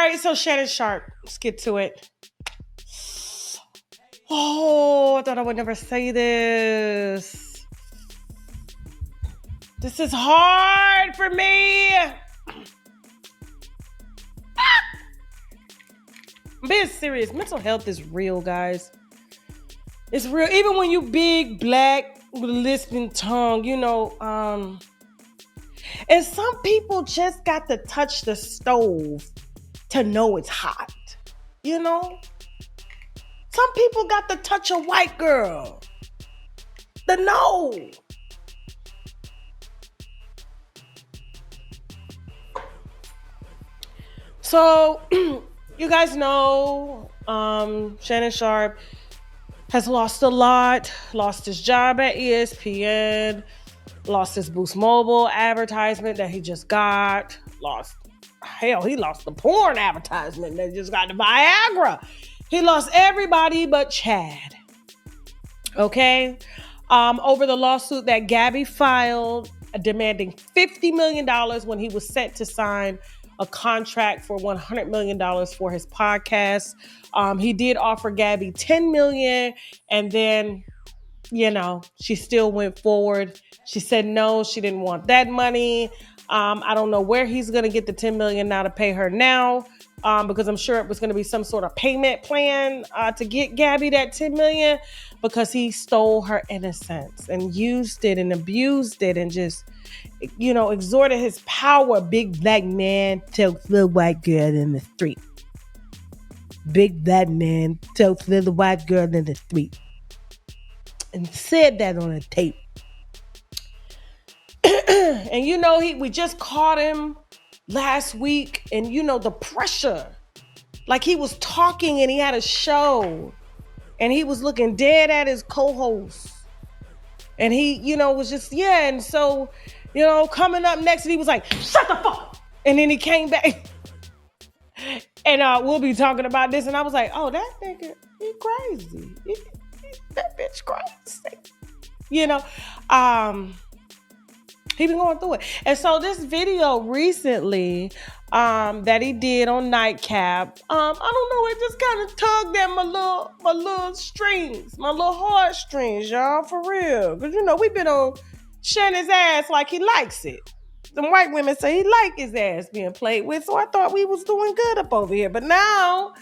right, so Shannon Sharpe, let's get to it. Oh, I thought I would never say this. This is hard for me. I'm being serious. Mental health is real, guys. It's real. Even when you big, black, with a lisping tongue, and some people just got to touch the stove to know it's hot. Some people got to touch a white girl to know. So, you guys know, Shannon Sharpe has lost a lot, lost his job at ESPN, lost his Boost Mobile advertisement that he just got, he lost the porn advertisement that just got the Viagra. He lost everybody but Chad. Okay? Over the lawsuit that Gabby filed demanding $50 million when he was set to sign a contract for $100 million for his podcast. He did offer Gabby $10 million, and then, she still went forward. She said no, she didn't want that money. I don't know where he's going to get the $10 million now to pay her now, because I'm sure it was going to be some sort of payment plan to get Gabby that $10 million, because he stole her innocence and used it and abused it and just, exhorted his power. Big black man tells little white girl in the street. Big black man tells little white girl in the street. And said that on a tape. And we just caught him last week, and the pressure. Like, he was talking and he had a show and he was looking dead at his co-host. And he, was just, and so, coming up next, and he was like, shut the fuck up. And then he came back. And we'll be talking about this. And I was like, oh, that nigga, he crazy. That bitch crazy. He been going through it. And so this video recently that he did on Nightcap, I don't know, it just kind of tugged at my little strings, my little heartstrings, y'all, for real. Because, we've been on Shannon's ass like he likes it. Some white women say he like his ass being played with, so I thought we was doing good up over here. But now,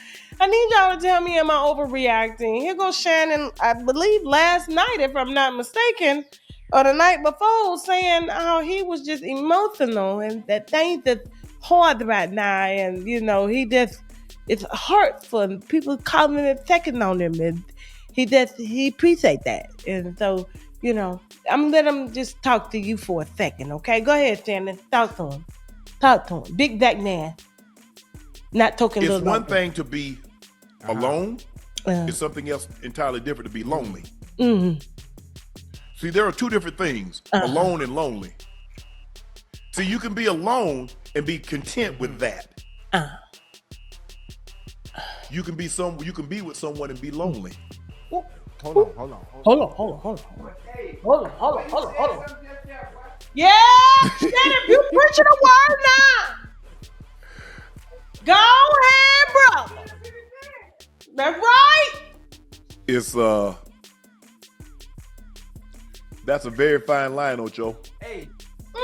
I need y'all to tell me, am I overreacting? Here goes Shannon, I believe last night, if I'm not mistaken, or the night before, saying how he was just emotional and that things that's hard right now, and it's hurtful, and people calling him and checking on him, and he appreciate that. And so, I'm gonna let him just talk to you for a second, okay? Go ahead, Shannon. Talk to him. Big black man. Not talking little. It's one thing to be alone. It's something else entirely different to be lonely. Mm-hmm. See, there are two different things, alone and lonely. See, you can be alone and be content with that. You can be with someone and be lonely. Hold on. Yeah, Shannon, you preaching the word now. Go ahead, brother. That's right. It's that's a very fine line, Ocho. Hey.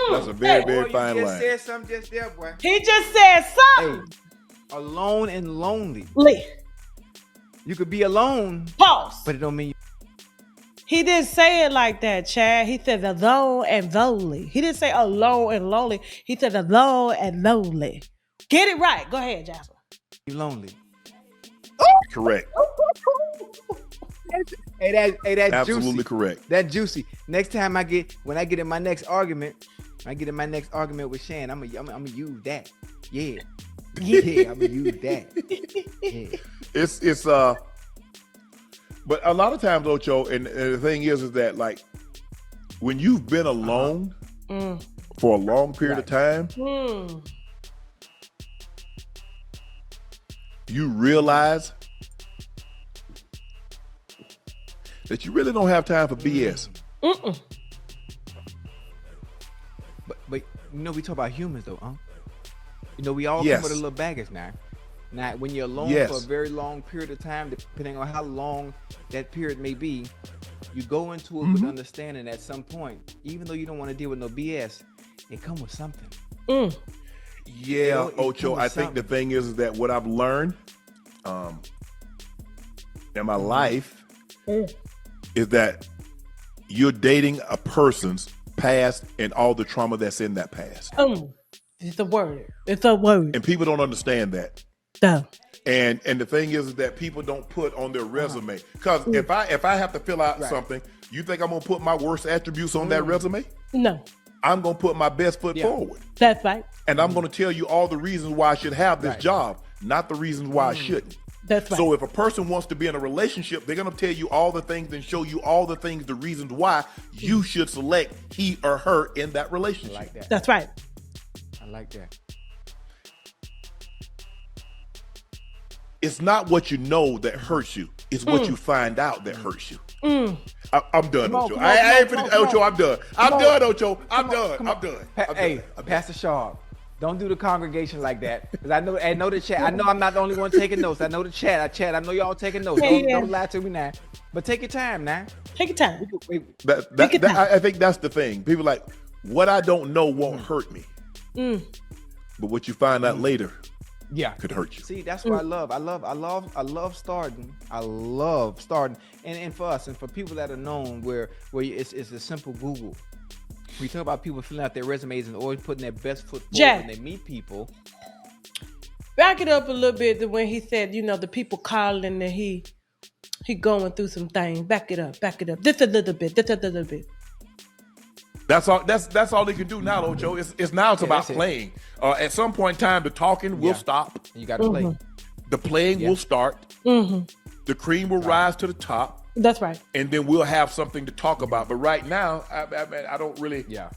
That's a very fine line. You just said something just there, boy. He just said something. Hey, alone and lonely. You could be alone. Pause. But it don't mean He didn't say it like that, Chad. He said alone and lonely. He didn't say alone and lonely. He said alone and lonely. Get it right. Go ahead, Jasper. you lonely. Correct. Hey, that Absolutely juicy. correct. That juicy. Next time when I get in my next argument, with Shan, I'm gonna use that. Yeah. Yeah, I'm gonna use that. Yeah. It's but a lot of times, Ocho, and the thing is that like when you've been alone for a long period of time, you realize that you really don't have time for BS. But we talk about humans though, huh? We all Yes. come with a little baggage now. Now, when you're alone Yes. for a very long period of time, depending on how long that period may be, you go into it with understanding at some point, even though you don't want to deal with no BS, it come with something. Yeah, it Ocho, comes I think the something. thing is that what I've learned in my life is that you're dating a person's past and all the trauma that's in that past. It's a word. It's a word. And people don't understand that. Duh. And the thing is that people don't put on their resume. Because if I have to fill out something, you think I'm gonna put my worst attributes on that resume? No. I'm gonna put my best foot forward. That's right. And I'm gonna tell you all the reasons why I should have this job, not the reasons why I shouldn't. That's right. So if a person wants to be in a relationship, they're gonna tell you all the things and show you all the things, the reasons why you should select he or her in that relationship. I like that. That's right. I like that. It's not what you know that hurts you. It's what you find out that hurts you. I'm done, Ocho. I ain't finished, Ocho. I'm done. I'm done, Ocho. I'm done. I'm done. Hey, Pastor Sharpe, don't do the congregation like that. Because I know the chat. I know I'm not the only one taking notes. I know the chat. I know y'all taking notes. Don't lie to me now. But take your time now. Take your time. I think that's the thing. People are like, what I don't know won't hurt me. But what you find out later could hurt you. See, that's what I love starting. I love starting. And for us and for people that are known where it's a simple Google. We talk about people filling out their resumes and always putting their best foot forward when they meet people. Back it up a little bit to when he said, the people calling and he going through some things. Back it up. Just a little bit. That's all they can do now, Ocho. It's about playing. At some point in time, the talking will stop. You got to play. The playing will start. The cream will rise to the top. That's right. And then we'll have something to talk about. But right now, I don't really. Yeah.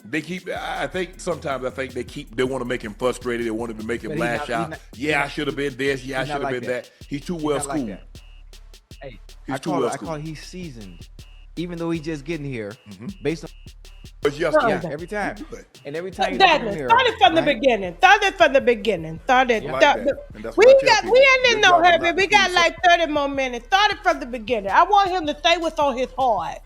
They keep. I think sometimes they want to make him frustrated. They want to make him lash out. I should have been this. I should have been that. He's too well schooled. Like hey, he's I call he's seasoned. Even though he's just getting here, based on every time. And every time Start it from the beginning. Start it from the beginning. We ain't in no hurry. We got like 30 more minutes. Start it from the beginning. I want him to say what's on his heart.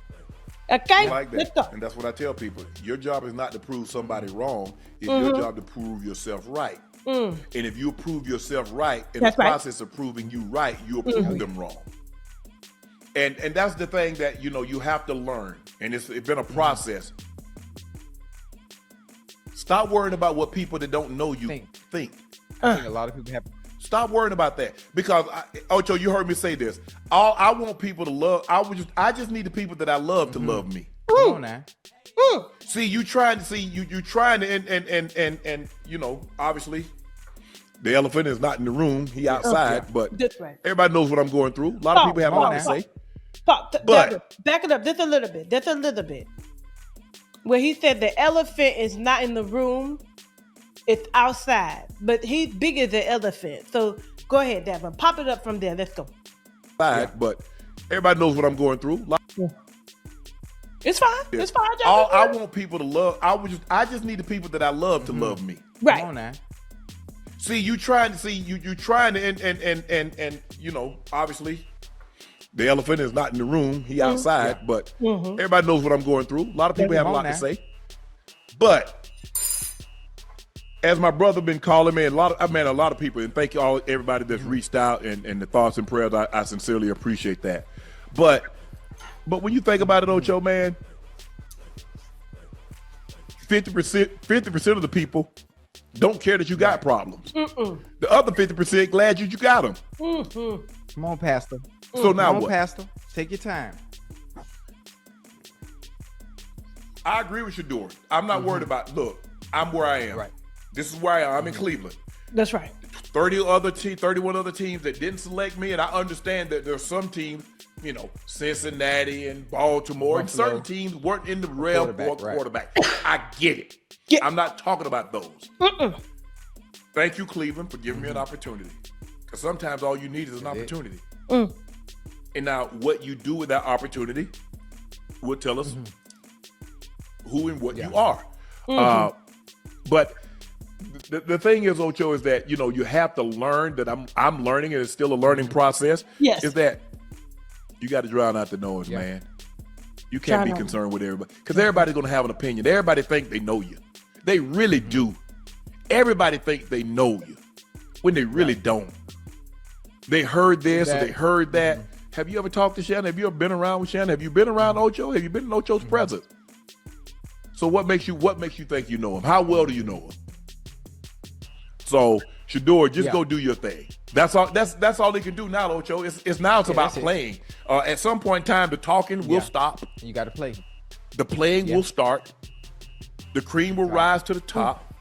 Okay? Like that. Let's go. And that's what I tell people. Your job is not to prove somebody wrong. It's your job to prove yourself right. And if you prove yourself right, in the process of proving you right, you'll prove them wrong. And that's the thing that, you have to learn. And it's been a process. Stop worrying about what people that don't know you think. I think a lot of people have. Stop worrying about that. Because, Ocho, you heard me say this. I want people to love. I just need the people that I love to love me. Come on now. See, you trying to, and obviously, the elephant is not in the room. He outside. But everybody knows what I'm going through. A lot of people have a lot to say. But back it up just a little bit. Where he said the elephant is not in the room, it's outside. But he's bigger than elephant. So go ahead, Devin. Pop it up from there. Let's go. But everybody knows what I'm going through. It's fine. It's fine. I want people to love. I just need the people that I love to love me. Right. Come on now. See, you trying to and obviously the elephant is not in the room. He outside, but everybody knows what I'm going through. A lot of people have a lot to say. But as my brother been calling me, a lot of people, and thank you everybody that's reached out and the thoughts and prayers. I sincerely appreciate that. But when you think about it, Ocho, man, 50% of the people don't care that you got problems. The other 50% glad you got them. Come on, Pastor. So now Come on, what? Pastor. Take your time. I agree with you, Dory. I'm not worried about. Look, I'm where I am. Right. This is where I am. I'm in Cleveland. That's right. 31 other teams that didn't select me, and I understand that there's some teams, Cincinnati and Baltimore, and certain teams weren't in the realm for quarterback. I get it. Yeah. I'm not talking about those. Thank you, Cleveland, for giving me an opportunity. Because sometimes all you need is an opportunity. And now what you do with that opportunity will tell us who and what you are. But the thing is, Ocho, is that you have to learn that I'm learning, and it's still a learning process. Yes. Is that you got to drown out the noise, man. You can't be concerned with everybody because everybody's going to have an opinion. Everybody think they know you. They really do. Everybody think they know you when they really don't. They heard this or they heard that. Have you ever talked to Shannon? Have you ever been around with Shannon? Have you been around Ocho? Have you been in Ocho's presence? So what makes you think you know him? How well do you know him? So Shador, just go do your thing. That's all. That's all they can do now, Ocho. It's about playing. At some point in time, the talking will stop. You got to play. The playing will start. The cream will rise to the top,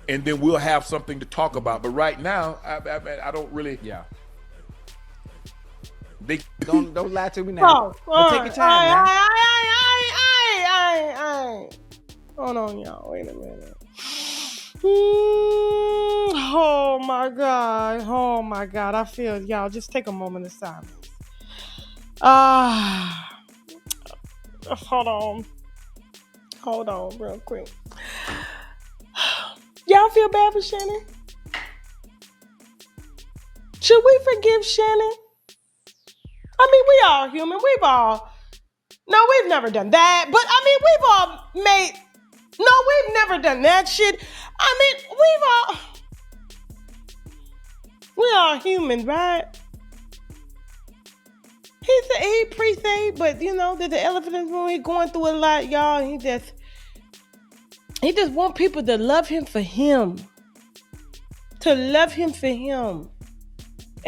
and then we'll have something to talk about. But right now, I don't really. Yeah. They don't lie to me now. Take your time. Hold on, y'all. Wait a minute. Oh my God. I feel y'all. Just take a moment of silence. Hold on, real quick. Y'all feel bad for Shannon? Should we forgive Shannon? I mean, we all human. We've never done that. But I mean, we've never done that shit. I mean, we are human, right? He pre-saved, but there's the elephant in the room. He's going through a lot, y'all. He just want people to love him for him. And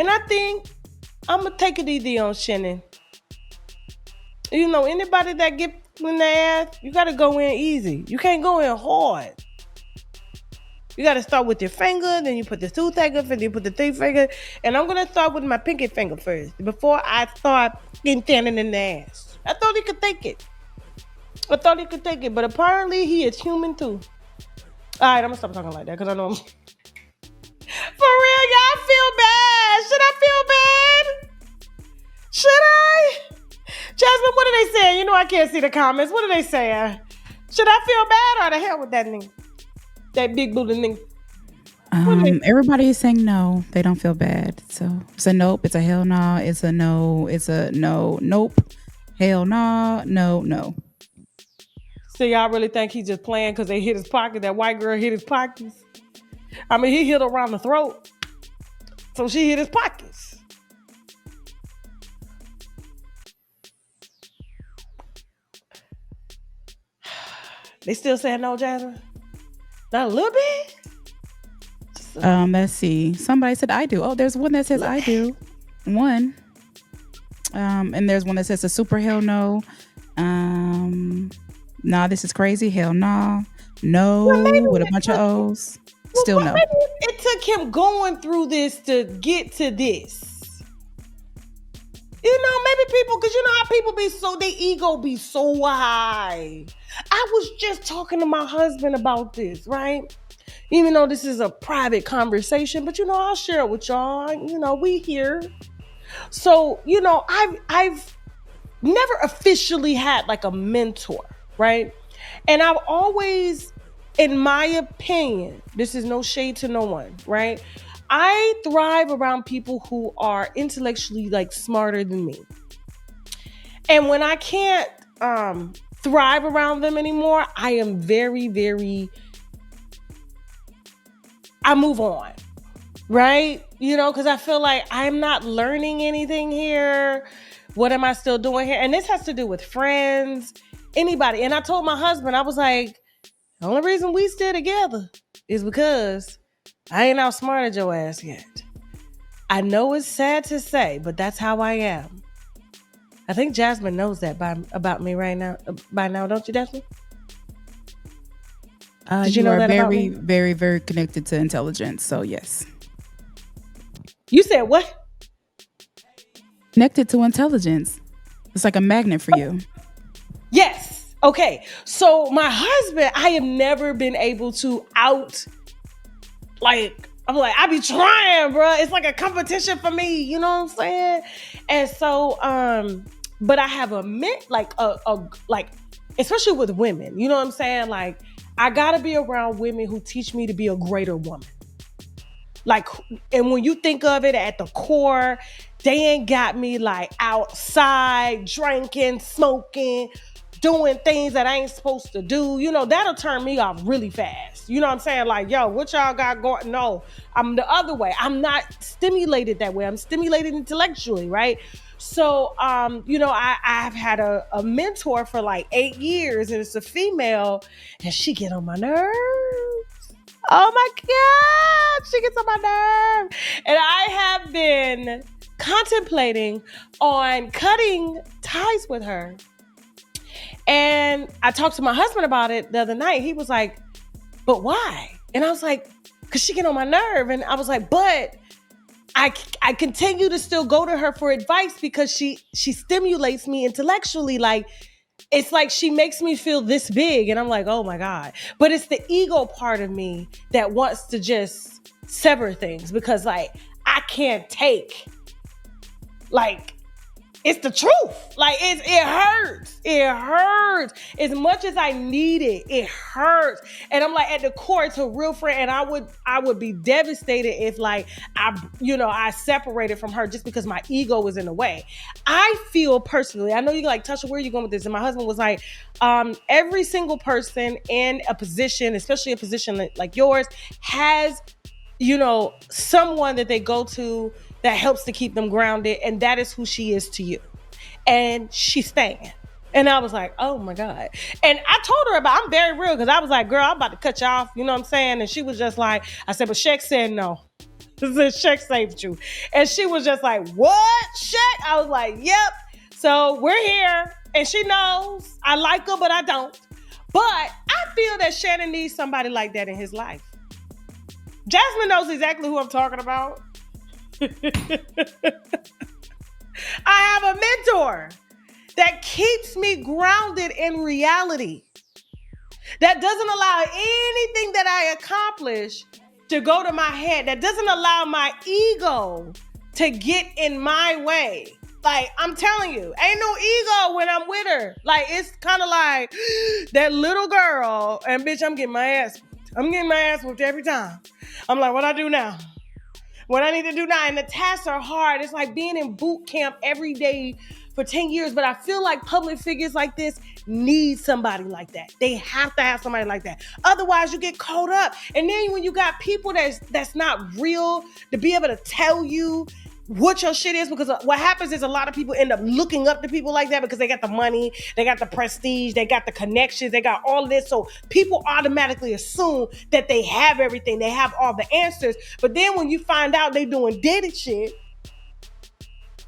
I think I'm going to take it easy on Shannon. Anybody that get in the ass, you got to go in easy. You can't go in hard. You got to start with your finger, then you put the two finger, then you put the three finger. And I'm going to start with my pinky finger first before I start getting standing in the ass. I thought he could take it. But apparently he is human too. All right, I'm going to stop talking like that because I know I'm... For real, y'all feel bad. Should I feel bad? Should I? Jasmine, what are they saying? I can't see the comments. What are they saying? Should I feel bad or the hell with that nigga? That big booty nigga. Everybody is saying no. They don't feel bad. So it's a nope. It's a hell no. It's a no. It's a no. Nope. Hell no. No. So y'all really think he's just playing because they hit his pocket? That white girl hit his pockets? I mean, he hit her around the throat. So she hit his pockets. They still saying no, Jasmine? Not a little bit? Let's see. Somebody said I do. Oh, there's one that says I do. One. And there's one that says a super hell no. Nah, this is crazy. Hell nah. No, with a bunch of O's. Still no. Maybe it took him going through this to get to this. Maybe people, because how people be their ego be so high. I was just talking to my husband about this, right? Even though this is a private conversation, but I'll share it with y'all. We here. So, I've never officially had like a mentor, right? And I've always, in my opinion, this is no shade to no one, right? I thrive around people who are intellectually smarter than me. And when I can't thrive around them anymore, I am very, very, I move on, right? Because I feel like I'm not learning anything here. What am I still doing here? And this has to do with friends, anybody. And I told my husband, I was like, the only reason we stay together is because I ain't outsmarted your ass yet. I know it's sad to say, but that's how I am. I think Jasmine knows that about me right now. By now, don't you, Jasmine? Did you know that about me? Very, very connected to intelligence. So yes. You said what? Connected to intelligence. It's like a magnet for you. Yes. Okay. So my husband, I have never been able to I be trying, bro. It's like a competition for me. You know what I'm saying? And so, but I have especially with women, you know what I'm saying? I gotta be around women who teach me to be a greater woman. Like, and when you think of it at the core, they ain't got me like outside drinking, smoking, doing things that I ain't supposed to do. You know, that'll turn me off really fast. You know what I'm saying? Like, yo, what y'all got going? No, I'm the other way. I'm not stimulated that way. I'm stimulated intellectually, right? So, you know, I've had a mentor for like 8 years, and it's a female, and she get on my nerves. Oh my God, she gets on my nerve. And I have been contemplating on cutting ties with her. And I talked to my husband about it the other night. He was like, but why? And I was like, because she get on my nerve. And I was like, but I continue to still go to her for advice because she stimulates me intellectually. Like, it's like she makes me feel this big, and I'm like, oh my God. But it's the ego part of me that wants to just sever things because, like, I can't take, like, it's the truth. Like, it hurts. It hurts. As much as I need it, it hurts. And I'm like, at the core, it's a real friend. And I would be devastated if, like, I separated from her just because my ego was in the way. I feel personally, I know you're like, Tasha, where are you going with this? And my husband was like, every single person in a position, especially a position like yours, has, you know, someone that they go to that helps to keep them grounded, and that is who she is to you. And she's staying. And I was like, oh my God. And I told her I'm very real, because I was like, girl, I'm about to cut you off, you know what I'm saying? And she was just like, I said, but Sheck said no. Sheck saved you. And she was just like, what, Sheck? I was like, yep. So we're here, and she knows I like her, but I don't. But I feel that Shannon needs somebody like that in his life. Jasmine knows exactly who I'm talking about. I have a mentor that keeps me grounded in reality, that doesn't allow anything that I accomplish to go to my head, that doesn't allow my ego to get in my way. Like, I'm telling you, ain't no ego when I'm with her. Like, it's kind of like that little girl, and bitch, I'm getting my ass whooped. I'm getting my ass whooped every time. I'm like, what I do now? What I need to do now? And the tasks are hard. It's like being in boot camp every day for 10 years. But I feel like public figures like this need somebody like that. They have to have somebody like that. Otherwise, you get caught up. And then when you got people that's not real to be able to tell you what your shit is, because what happens is a lot of people end up looking up to people like that because they got the money, they got the prestige, they got the connections, they got all of this. So people automatically assume that they have everything, they have all the answers. But then when you find out they doing dirty shit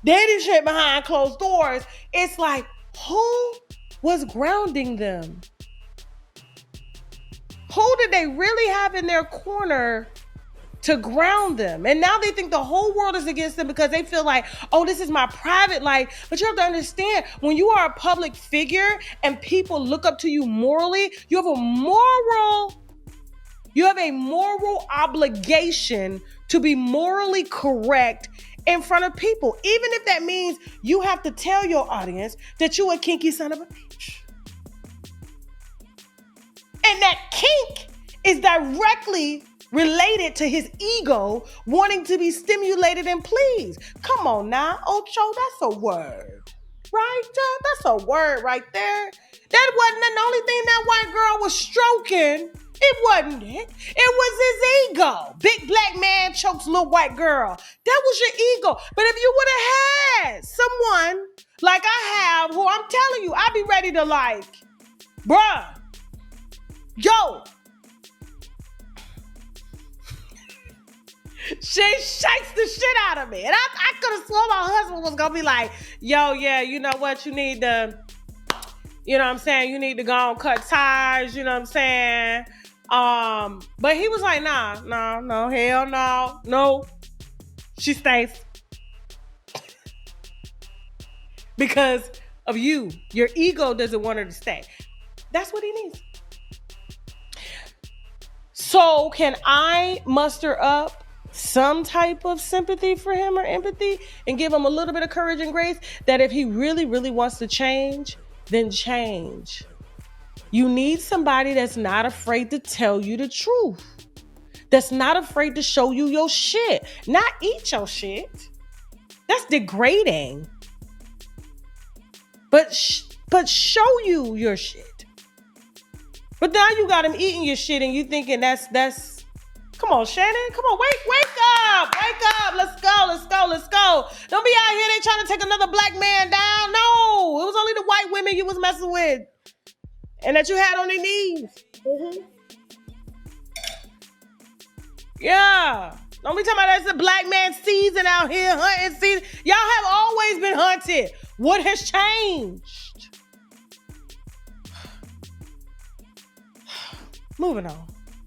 behind closed doors, it's like, who was grounding them? Who did they really have in their corner to ground them? And now they think the whole world is against them because they feel like, oh, this is my private life. But you have to understand, when you are a public figure and people look up to you morally, you have a moral obligation to be morally correct in front of people. Even if that means you have to tell your audience that you a kinky son of a bitch. And that kink is directly related to his ego wanting to be stimulated and pleased. Come on now, Ocho, that's a word. Right? That's a word right there. That wasn't the only thing that white girl was stroking. It wasn't it. It was his ego. Big black man chokes little white girl. That was your ego. But if you would have had someone like I have, who I'm telling you, I'd be ready to like, bruh, yo, she shakes the shit out of me. And I could have sworn my husband was going to be like, yo, yeah, you know what? You need to, you know what I'm saying? You need to go and cut ties, you know what I'm saying? But he was like, no, hell no. She stays. Because of you. Your ego doesn't want her to stay. That's what he needs. So can I muster up some type of sympathy for him or empathy and give him a little bit of courage and grace that if he really, really wants to change, then change. You need somebody that's not afraid to tell you the truth. That's not afraid to show you your shit. Not eat your shit. That's degrading. But show you your shit. But now you got him eating your shit and you thinking that's come on, Shannon. Come on, wake up. Let's go. Don't be out here, they trying to take another black man down. No, it was only the white women you was messing with. And that you had on their knees. Mm-hmm. Yeah. Don't be talking about that's a black man season out here, hunting season. Y'all have always been hunted. What has changed? Moving on.